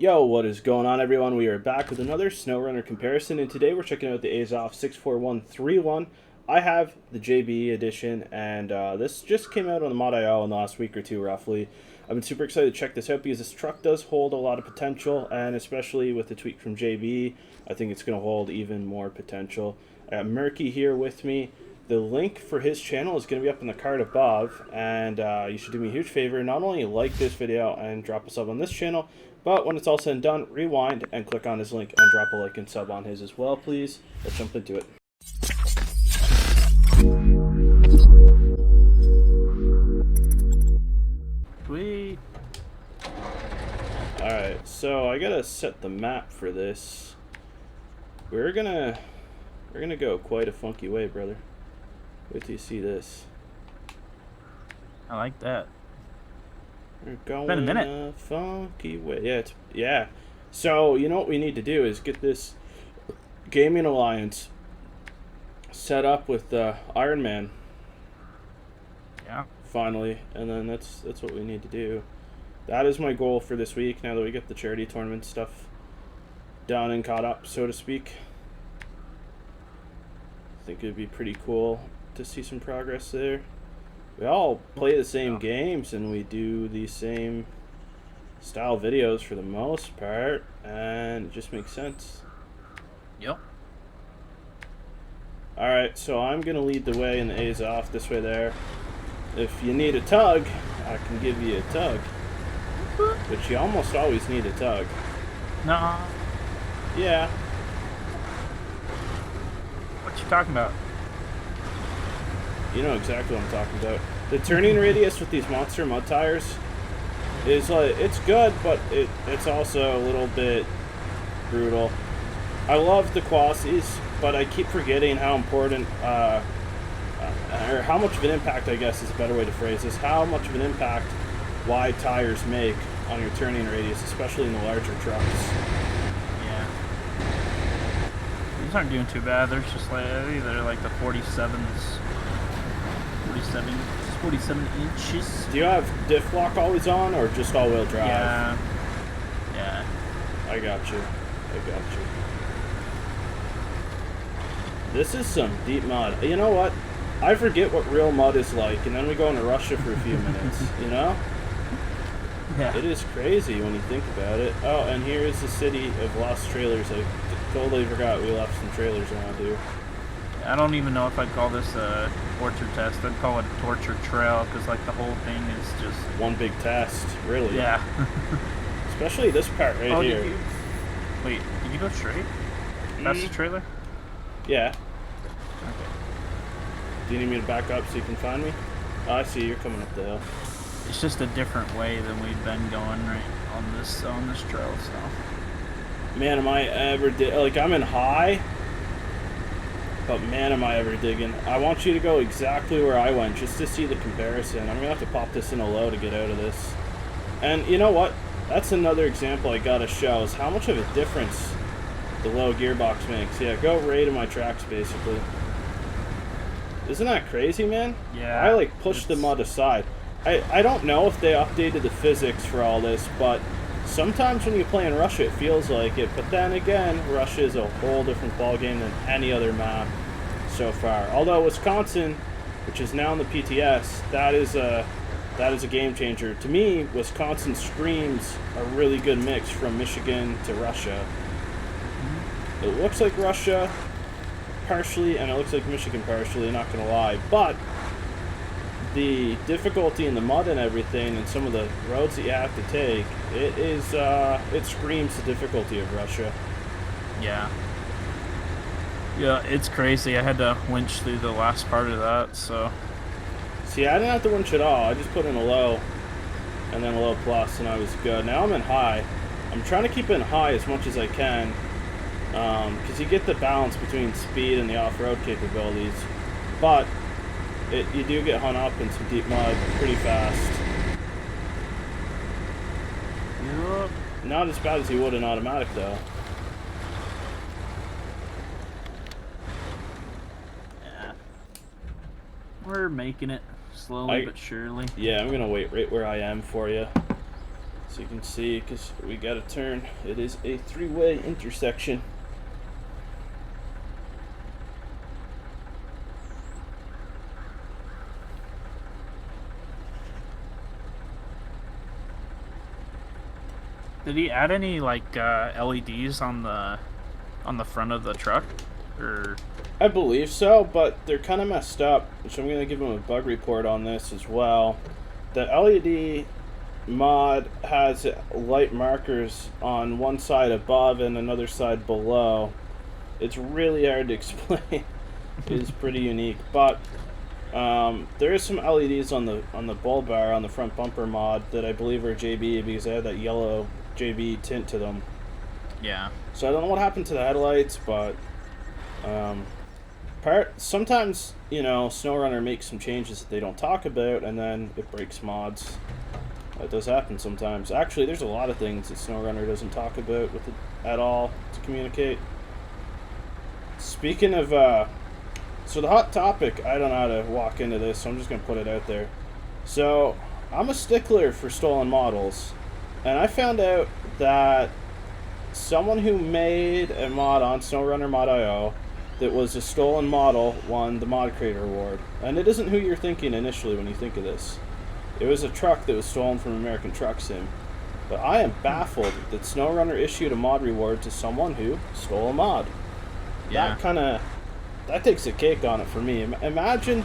Yo, what is going on, everyone? We are back with another SNOWRUNNER comparison, and today we're checking out the AZOV 64131. I have the JBE edition, and this just came out on the Mod.io in the last week or two, roughly. I've been super excited to check this out because this truck does hold a lot of potential, and especially with the tweak from JBE, I think it's going to hold even more potential. I got Murky here with me. The link for his channel is going to be up in the card above, and you should do me a huge favor. Not only like this video and drop a sub on this channel, but when it's all said and done, rewind and click on his link and drop a like and sub on his as well, please. Let's jump into it. Sweet. Alright, so I gotta set the map for this. We're gonna go quite a funky way, brother. Wait till you see this. I like that. We're going been a minute. a funky way. Yeah. So you know what we need to do is get this gaming alliance set up with Iron Man. Yeah. Finally, and then that's what we need to do. That is my goal for this week. Now that we get the charity tournament stuff done and caught up, so to speak, I think it'd be pretty cool to see some progress there. We all play the same games and we do the same style videos for the most part, and it just makes sense. Yep. Alright, so I'm going to lead the way in the AZOV, this way there. If you need a tug, I can give you a tug. But you almost always need a tug. No. Yeah. What you talking about? You know exactly what I'm talking about. The turning radius with these monster mud tires is like, it's good, but it's also a little bit brutal. I love the quassies, but I keep forgetting how important, or how much of an impact, I guess is a better way to phrase this, how much of an impact wide tires make on your turning radius, especially in the larger trucks. Yeah. These aren't doing too bad. There's just like, they're like the 47 inches. Do you have diff lock always on, or just all-wheel drive? Yeah. I got you. This is some deep mud. You know what? I forget what real mud is like, and then we go into Russia for a few minutes, you know? Yeah. It is crazy when you think about it. Oh, and here is the city of lost trailers. I totally forgot we left some trailers around here. I don't even know if I'd call this a torture test. I'd call it a torture trail, because like the whole thing is just one big test, really. Yeah. Especially this part right here. Wait, did you go straight? That's the trailer? Yeah. Okay. Do you need me to back up so you can find me? Oh, I see, you're coming up the hill. It's just a different way than we've been going right on this trail, so. Man, am I ever like, I'm in high, but man, am I ever digging. I want you to go exactly where I went just to see the comparison. I'm gonna have to pop this in a low to get out of this. And you know what? That's another example I gotta show is how much of a difference the low gearbox makes. Yeah, go right in my tracks, basically. Isn't that crazy, man? Yeah. I like pushed the mud aside. I don't know if they updated the physics for all this, but sometimes when you play in Russia it feels like it. But then again, Russia is a whole different ballgame than any other map so far. Although Wisconsin, which is now in the PTS, that is a game changer. To me, Wisconsin screams a really good mix from Michigan to Russia. It looks like Russia partially, and it looks like Michigan partially, not gonna lie, but the difficulty in the mud and everything and some of the roads that you have to take, it screams the difficulty of Russia. Yeah, it's crazy. I had to winch through the last part of that, so. See, I didn't have to winch at all. I just put in a low and then a low plus and I was good. Now I'm in high. I'm trying to keep it in high as much as I can, because you get the balance between speed and the off-road capabilities, but you do get hung up in some deep mud pretty fast. Yep. Not as bad as you would in automatic, though. Yeah. We're making it slowly but surely. Yeah, I'm gonna wait right where I am for you, so As you can see, because we got to turn, it is a three-way intersection. Did he add any like LEDs on the front of the truck, or? I believe so, but they're kind of messed up, which I'm going to give him a bug report on this as well. The LED mod has light markers on one side above and another side below. It's really hard to explain. It is pretty unique, but there is some LEDs on the bull bar on the front bumper mod that I believe are JBE because they have that yellow JBE tint to them. Yeah. So I don't know what happened to the headlights, but sometimes, you know, SNOWRUNNER makes some changes that they don't talk about, and then it breaks mods. That does happen sometimes. Actually, there's a lot of things that SNOWRUNNER doesn't talk about with it at all to communicate. Speaking of, so the hot topic, I don't know how to walk into this, so I'm just going to put it out there. So, I'm a stickler for stolen models, and I found out that someone who made a mod on SNOWRUNNER Mod.io that was a stolen model won the Mod Creator Award. And it isn't who you're thinking initially when you think of this. It was a truck that was stolen from American Truck Sim. But I am baffled that SNOWRUNNER issued a mod reward to someone who stole a mod. Yeah. That takes a cake on it for me. Imagine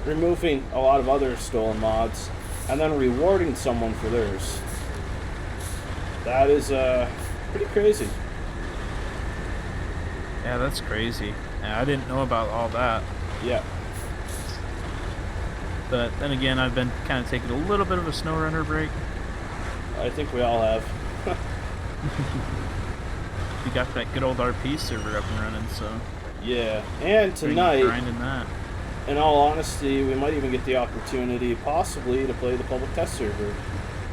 removing a lot of other stolen mods and then rewarding someone for theirs. That is pretty crazy. Yeah, that's crazy. Yeah, I didn't know about all that. Yeah. But then again, I've been kind of taking a little bit of a SNOWRUNNER break. I think we all have. We got that good old RP server up and running, so Yeah, and tonight, grinding that. in all honesty, we might even get the opportunity, possibly, to play the public test server.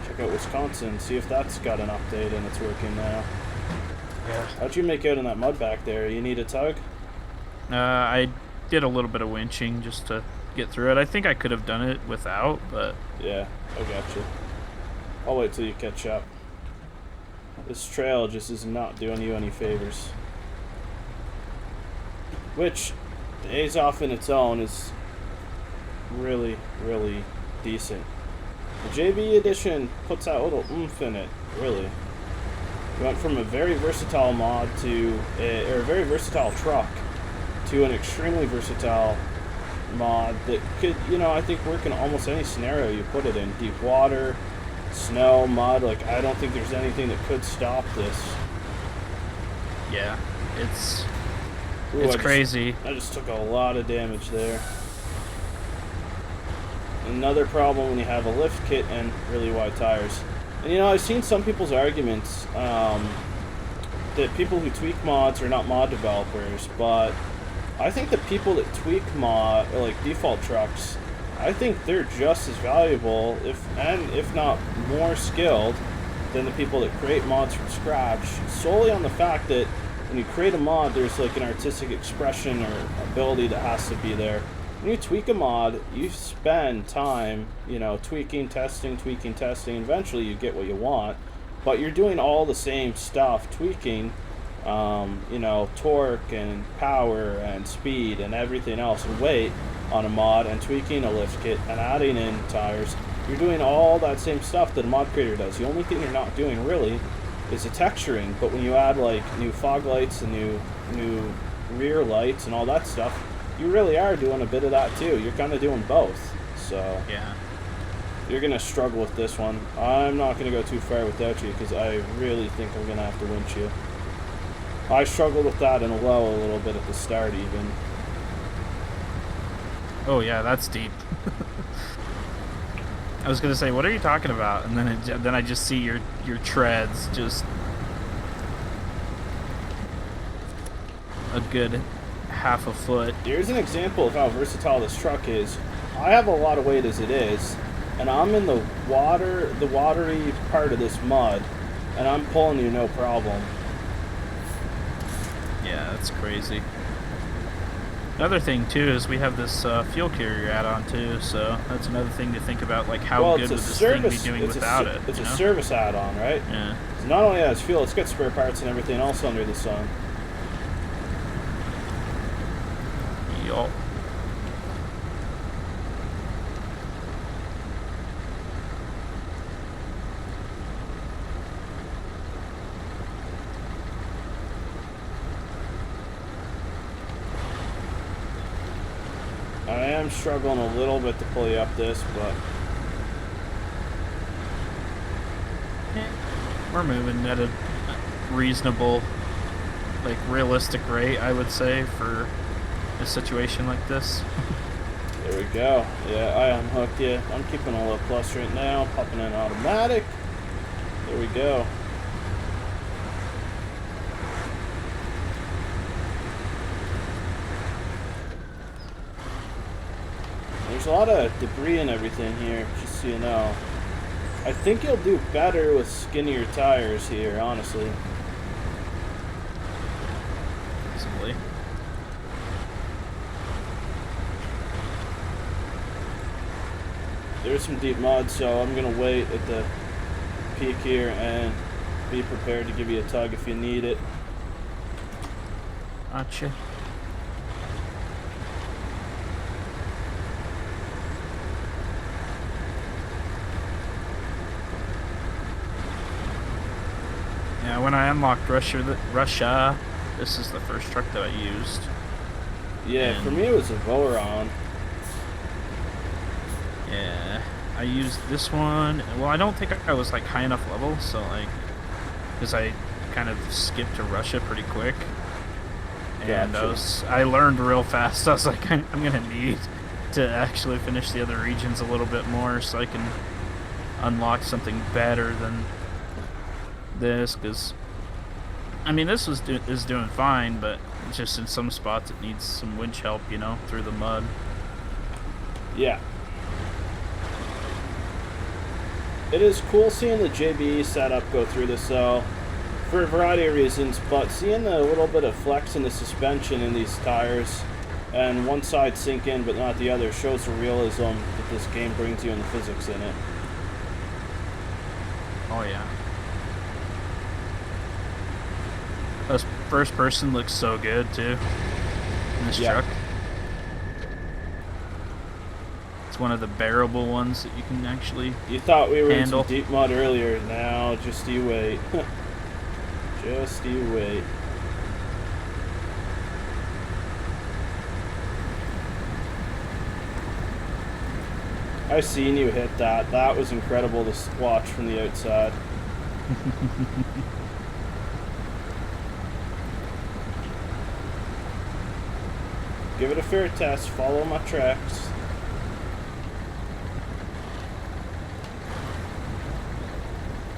Check out Wisconsin, see if that's got an update and it's working now. Yeah. How'd you make out in that mud back there? You need a tug? I did a little bit of winching just to get through it. I think I could have done it without, but Yeah, I got you. I'll wait till you catch up. This trail just is not doing you any favors. Which, the AZOV in its own is really, really decent. The JBE edition puts that little oomph in it, really. We went from a very versatile mod to, or a very versatile truck, to an extremely versatile mod that could, you know, I think work in almost any scenario you put it in. Deep water, snow, mud, like, I don't think there's anything that could stop this. yeah, it's Ooh, crazy. I just took a lot of damage there. Another problem when you have a lift kit and really wide tires. And you know, I've seen some people's arguments that people who tweak mods are not mod developers, but I think the people that tweak mod, or like default trucks, I think they're just as valuable, if not more skilled, than the people that create mods from scratch, solely on the fact that when you create a mod, there's like an artistic expression or ability that has to be there. When you tweak a mod, you spend time, you know, tweaking, testing, eventually you get what you want, but you're doing all the same stuff, tweaking, you know, torque and power and speed and everything else and weight on a mod, and tweaking a lift kit and adding in tires. You're doing all that same stuff that a mod creator does. The only thing you're not doing really is the texturing, but when you add like new fog lights and new rear lights and all that stuff, you really are doing a bit of that too. You're kind of doing both. So Yeah. you're going to struggle with this one. I'm not going to go too far without you because I really think I'm going to have to winch you. I struggled with that in low a little bit at the start even. Oh yeah, that's deep. I was gonna say, what are you talking about? And then I just see your treads just a good half a foot. Here's an example of how versatile this truck is. I have a lot of weight as it is, and I'm in the watery part of this mud, and I'm pulling you no problem. Yeah, that's crazy. Another thing too is we have this fuel carrier add-on too, so that's another thing to think about. Like, how good would this thing be doing without it? It's a service add-on, right? Yeah. So not only has fuel, it's got spare parts and everything else under the sun. Yup. I am struggling a little bit to pull you up this, but We're moving at a reasonable, like, realistic rate, I would say, for a situation like this. there we go. Yeah, I unhooked you. I'm keeping a low plus right now, popping in automatic. There we go. There's a lot of debris and everything here, just so you know. I think you'll do better with skinnier tires here, honestly. Possibly. There's some deep mud, so I'm going to wait at the peak here and be prepared to give you a tug if you need it. Gotcha. Yeah, when I unlocked Russia, this is the first truck that I used. Yeah, And for me it was a Voron. yeah, I used this one. Well, I don't think I was like high enough level, so like, because I kind of skipped to Russia pretty quick, and Gotcha. I learned real fast. I was like, I'm gonna need to actually finish the other regions a little bit more so I can unlock something better than this, because I mean, this is doing fine, but just in some spots it needs some winch help, you know, through the mud. Yeah. It is cool seeing the JBE setup go through this, though, for a variety of reasons, but seeing the little bit of flex in the suspension in these tires and one side sink in but not the other shows the realism that this game brings you and the physics in it. Oh yeah. This first person looks so good too in this truck. It's one of the bearable ones that you can actually You thought we were handle. in some deep mud earlier. Now, just you wait. Just you wait. I seen you hit that. That was incredible to watch from the outside. Give it a fair test. Follow my tracks.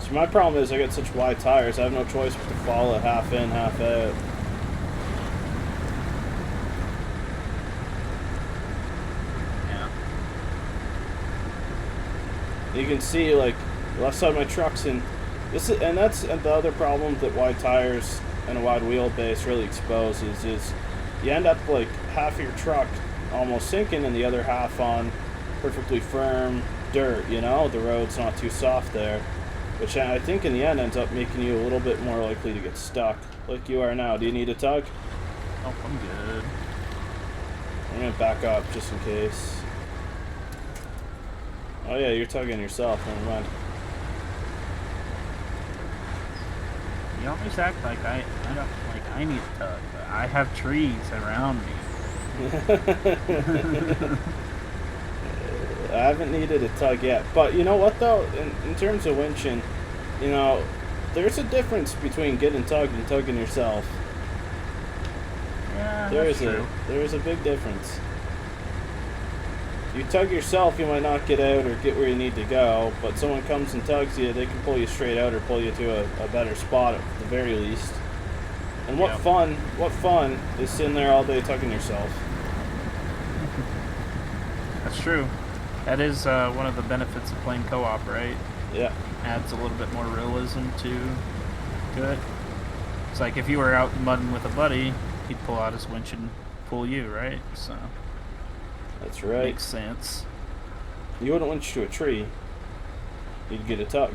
So my problem is I got such wide tires. I have no choice but to follow half in, half out. Yeah. You can see, like, the left side of my truck's in. That's the other problem that wide tires and a wide wheelbase really exposes is you end up like half of your truck almost sinking and the other half on perfectly firm dirt, you know? The road's not too soft there, which I think in the end ends up making you a little bit more likely to get stuck, like you are now. Do you need a tug? Oh, I'm good. I'm gonna back up just in case. Oh yeah, you're tugging yourself, never mind. You always act like I need a tug, but I have trees around me. I haven't needed a tug yet, but you know what though, in terms of winching, you know, there's a difference between getting tugged and tugging yourself. Yeah, There's that's true. a big difference. You tug yourself, you might not get out or get where you need to go, but someone comes and tugs you, they can pull you straight out or pull you to a better spot at the very least. And what fun is sitting there all day tugging yourself. That's true. That is one of the benefits of playing co-op, right? Yeah. Adds a little bit more realism to it. It's like if you were out mudding with a buddy, he'd pull out his winch and pull you, right? So That's right. makes sense. You wouldn't winch to a tree. You'd get a tug.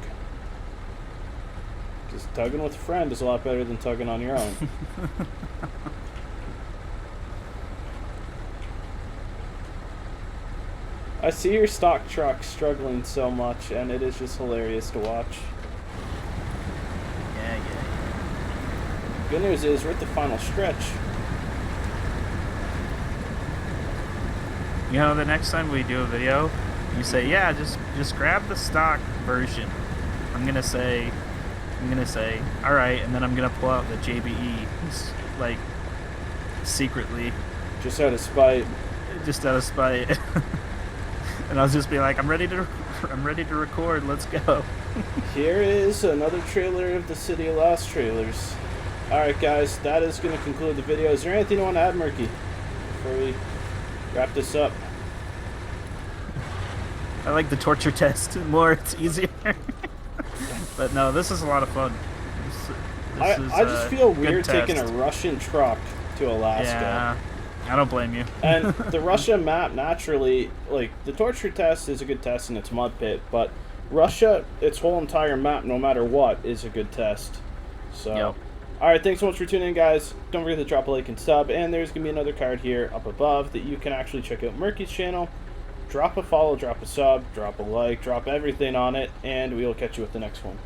Because tugging with a friend is a lot better than tugging on your own. I see your stock truck struggling so much, and it is just hilarious to watch. Yeah. Good news is we're at the final stretch. You know, the next time we do a video, you say, yeah, just grab the stock version. I'm gonna say, all right, and then I'm gonna pull out the JBE, like, secretly. Just out of spite. Just out of spite. And I'll just be like, I'm ready to record. Let's go. Here is another trailer of the City of Lost trailers. Alright guys, that is going to conclude the video. Is there anything you want to add, Murky, before we wrap this up? I like the torture test more. It's easier. But no, this is a lot of fun. This is I just feel weird test. taking a Russian truck to Alaska. Yeah, I don't blame you. And the Russia map, naturally, like, the torture test is a good test in its mud pit, but Russia, its whole entire map, no matter what, is a good test. So, Yep. alright, thanks so much for tuning in, guys. Don't forget to drop a like and sub, and there's going to be another card here up above that you can actually check out Murky's channel. Drop a follow, drop a sub, drop a like, drop everything on it, and we will catch you with the next one.